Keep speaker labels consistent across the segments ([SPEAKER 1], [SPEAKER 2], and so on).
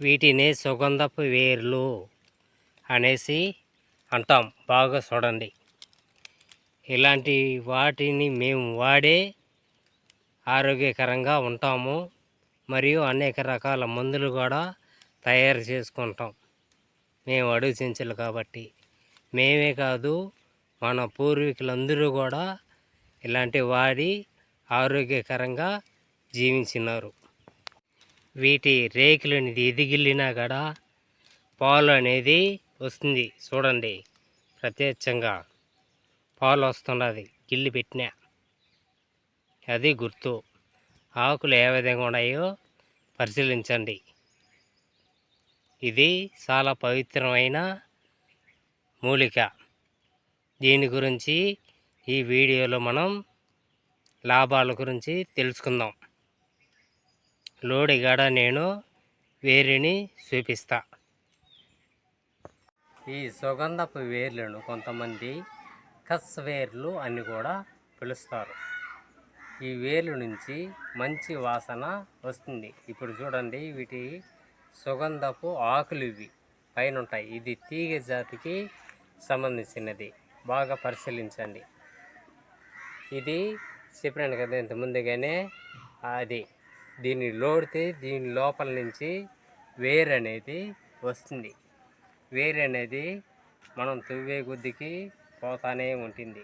[SPEAKER 1] వీటిని సుగంధపు వేర్లు అనేసి అంటాం. బాగా చూడండి. ఇలాంటి వాటిని మేము వాడే ఆరోగ్యకరంగా ఉంటాము. మరియు అనేక రకాల మందులు కూడా తయారు చేసుకుంటాం. మేము అడుగు చెంచులు కాబట్టి. మేమే కాదు, మన పూర్వీకులందరూ కూడా ఇలాంటి వాడి ఆరోగ్యకరంగా జీవించినారు. వీటి రేకులని ఎదిగిల్లినా కూడా పాలు అనేది వస్తుంది. చూడండి, ప్రత్యక్షంగా పాలు వస్తున్నది గిల్లి పెట్టినా. అది గుర్తు. ఆకులు ఏ విధంగా ఉన్నాయో పరిశీలించండి. ఇది చాలా పవిత్రమైన మూలిక. దీని గురించి ఈ వీడియోలో మనం లాభాల గురించి తెలుసుకుందాం. లోడిగాడ నేను వేరుని చూపిస్తా. ఈ సుగంధపు వేర్లను కొంతమంది కస్ వేర్లు అని కూడా పిలుస్తారు. ఈ వేర్ల నుంచి మంచి వాసన వస్తుంది. ఇప్పుడు చూడండి, వీటి సుగంధపు ఆకులు ఇవి పైన ఉంటాయి. ఇది తీగ జాతికి సంబంధించినది. బాగా పరిశీలించండి. ఇది చెప్పాను కదా ఇంత ముందుగానే, అది దీన్ని లోడితే దీని లోపల నుంచి వేరు అనేది వస్తుంది. వేరు అనేది మనం తువ్వే గుద్దికి పోతానే ఉంటుంది.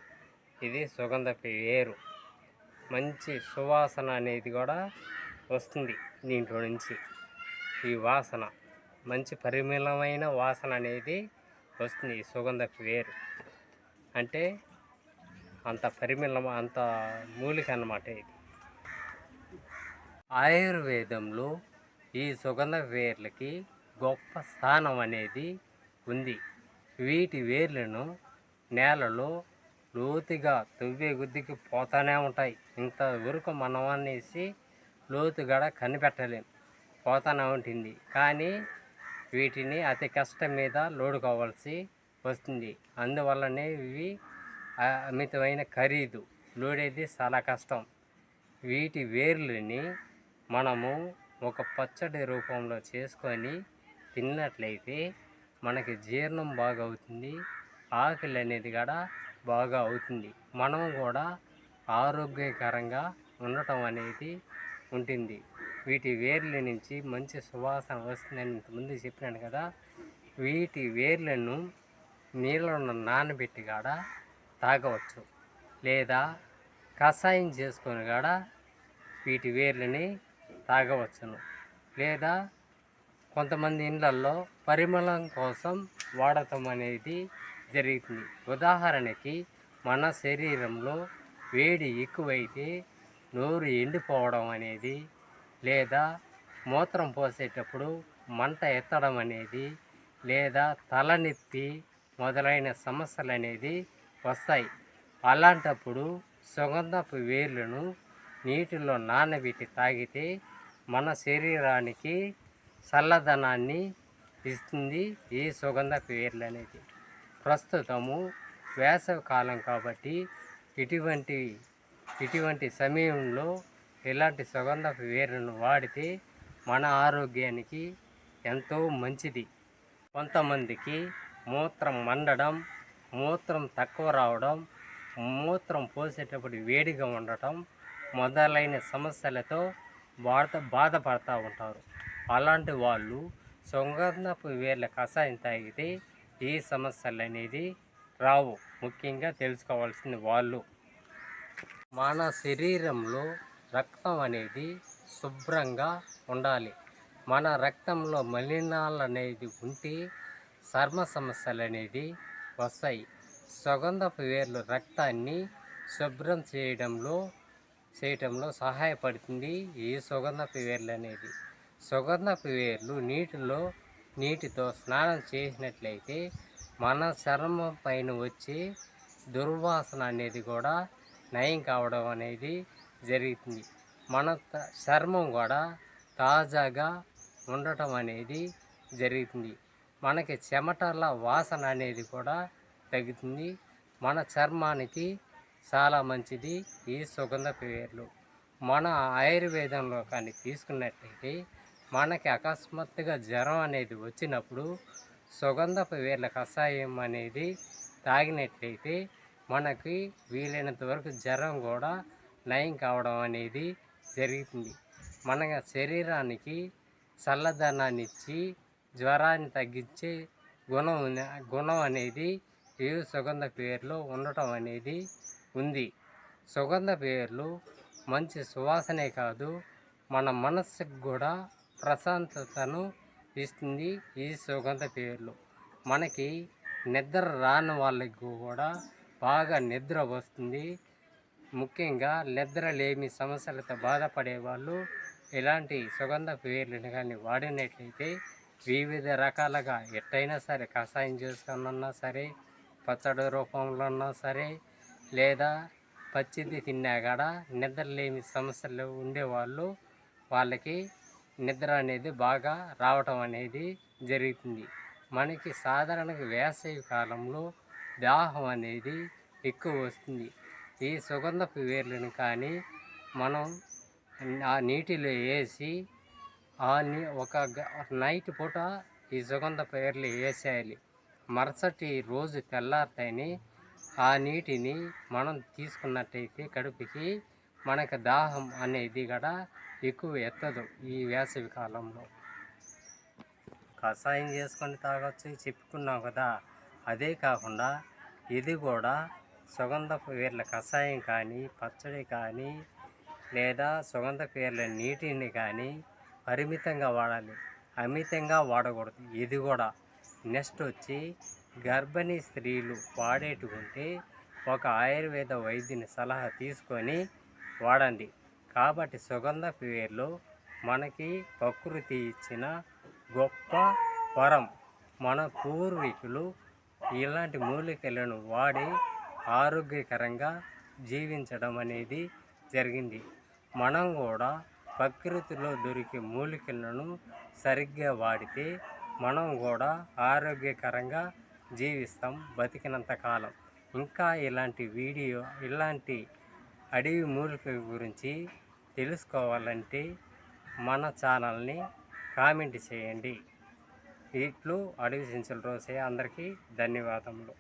[SPEAKER 1] ఇది సుగంధపు వేరు. మంచి సువాసన అనేది కూడా వస్తుంది దీంట్లో నుంచి. ఈ వాసన మంచి పరిమళమైన వాసన అనేది వస్తుంది. ఈ సుగంధపు వేరు అంటే అంత పరిమళం, అంత మూలిక అన్నమాట ఇది. ఆయుర్వేదంలో ఈ సుగంధ వేర్లకి గొప్ప స్థానం అనేది ఉంది. వీటి వేర్లను నేలలో లోతుగా తువ్వే గుద్దికి పోతానే ఉంటాయి. ఇంతవరకు మనం అనేసి లోతుగా కనిపెట్టలేం, పోతానే ఉంటుంది. కానీ వీటిని అతి కష్టం మీద లోడుకోవాల్సి వస్తుంది. అందువల్లనే ఇవి అమితమైన ఖరీదు. లోడేది చాలా కష్టం. వీటి వేర్లని మనము ఒక పచ్చడి రూపంలో చేసుకొని తిన్నట్లయితే మనకి జీర్ణం బాగా అవుతుంది. ఆకలి అనేది కూడా బాగా అవుతుంది. మనం కూడా ఆరోగ్యకరంగా ఉండటం అనేది ఉంటుంది. వీటి వేర్ల నుంచి మంచి సువాసన వస్తుందని ఇంతకుముందు చెప్పినాను కదా. వీటి వేర్లను నీళ్ళను నానబెట్టి కాడ తాగవచ్చు, లేదా కషాయం చేసుకొని కాడ వీటి వేర్లని తాగవచ్చును. లేదా కొంతమంది ఇళ్ళల్లో పరిమళం కోసం వాడటం అనేది జరుగుతుంది. ఉదాహరణకి మన శరీరంలో వేడి ఎక్కువైతే నోరు ఎండిపోవడం అనేది, లేదా మూత్రం పోసేటప్పుడు మంట ఎత్తడం అనేది, లేదా తలనొప్పి మొదలైన సమస్యలు అనేది వస్తాయి. అలాంటప్పుడు సుగంధపు వేర్లను నీటిలో నానబెట్టి తాగితే మన శరీరానికి చల్లదనాన్ని ఇస్తుంది ఈ సుగంధపు వేర్లు అనేది. ప్రస్తుతము వేసవి కాలం కాబట్టి ఇటువంటి సమయంలో ఇలాంటి సుగంధపు వేర్లను వాడితే మన ఆరోగ్యానికి ఎంతో మంచిది. కొంతమందికి మూత్రం మండడం, మూత్రం తక్కువ రావడం, మూత్రం పోసేటప్పుడు వేడిగా ఉండటం మొదలైన సమస్యలతో బాధపడుతూ ఉంటారు. అలాంటి వాళ్ళు సుగంధపు వేర్ల కషాయం తాగితే ఈ సమస్యలు అనేది రావు. ముఖ్యంగా తెలుసుకోవాల్సింది వాళ్ళు. మన శరీరంలో రక్తం అనేది శుభ్రంగా ఉండాలి. మన రక్తంలో మలినాలు అనేది ఉంటే చర్మ సమస్యలు అనేది వస్తాయి. సుగంధపు వేర్లు రక్తాన్ని శుభ్రం చేయడంలో సహాయపడుతుంది ఈ సుగంధపు వేర్లు అనేది. సుగంధపు వేర్లు నీటితో స్నానం చేసినట్లయితే మన చర్మం పైన వచ్చే దుర్వాసన అనేది కూడా నయం కావడం అనేది జరుగుతుంది. మన చర్మం కూడా తాజాగా ఉండటం అనేది జరుగుతుంది. మనకి చెమటల వాసన అనేది కూడా తగ్గుతుంది. మన చర్మానికి చాలా మంచిది ఈ సుగంధపు వేర్లు. మన ఆయుర్వేదంలో కానీ తీసుకున్నట్లయితే మనకి అకస్మాత్తుగా జ్వరం అనేది వచ్చినప్పుడు సుగంధపు వేర్ల కషాయం అనేది తాగినట్లయితే మనకి వీలైనంత వరకు జ్వరం కూడా నయం కావడం అనేది జరుగుతుంది. మన శరీరానికి చల్లదనాన్ని ఇచ్చి జ్వరాన్ని తగ్గించే గుణం అనేది ఈ సుగంధ పేర్లు ఉండటం అనేది ఉంది. సుగంధ పేర్లు మంచి సువాసనే కాదు, మన మనస్సుకు కూడా ప్రశాంతతను ఇస్తుంది. ఈ సుగంధ పేర్లు మనకి నిద్ర రాని వాళ్ళకి కూడా బాగా నిద్ర వస్తుంది. ముఖ్యంగా నిద్రలేమి సమస్యలతో బాధపడే వాళ్ళు ఇలాంటి సుగంధ పేర్లను కానీ వాడినట్లయితే వివిధ రకాలుగా ఎట్టయినా సరే కషాయం చేసుకున్నా సరే, పచ్చడి రూపంలో ఉన్నా సరే, లేదా పచ్చిది తిన్నా కూడా నిద్రలేమి సమస్యలు ఉండేవాళ్ళు వాళ్ళకి నిద్ర అనేది బాగా రావటం అనేది జరుగుతుంది. మనకి సాధారణంగా వేసవి కాలంలో దాహం అనేది ఎక్కువ వస్తుంది. ఈ సుగంధపు వేర్లను కానీ మనం ఆ నీటిలో వేసి ఒక నైట్ పూట ఈ సుగంధ పేర్లు వేసేయాలి. మరుసటి రోజు తెల్లారితేనే ఆ నీటిని మనం తీసుకున్నట్టయితే కడుపుకి మనకు దాహం అనేది కూడా ఎక్కువ ఎత్తదు. ఈ వేసవి కాలంలో కషాయం చేసుకొని తాగొచ్చు చెప్పుకున్నాం కదా. అదే కాకుండా ఇది కూడా సుగంధపు వేర్ల కషాయం కానీ, పచ్చడి కానీ, లేదా సుగంధ పేర్ల నీటిని కానీ పరిమితంగా వాడాలి, అమితంగా వాడకూడదు. ఇది కూడా నెక్స్ట్ వచ్చి గర్భిణీ స్త్రీలు వాడేటుకుంటే ఒక ఆయుర్వేద వైద్యుని సలహా తీసుకొని వాడండి. కాబట్టి సుగంధ పేర్లు మనకి ప్రకృతి ఇచ్చిన గొప్ప వరం. మన పూర్వీకులు ఇలాంటి మూలికలను వాడి ఆరోగ్యకరంగా జీవించడం అనేది జరిగింది. మనం కూడా ప్రకృతిలో దొరికే మూలికలను సరిగ్గా వాడితే మనం కూడా ఆరోగ్యకరంగా జీవిస్తాం బతికినంత కాలం. ఇంకా ఇలాంటి అడవి మూలికల గురించి తెలుసుకోవాలంటే మన ఛానల్ని కామెంట్ చేయండి. ఇట్లు అడవి చెంచుల రోసయ్య. అందరికీ ధన్యవాదములు.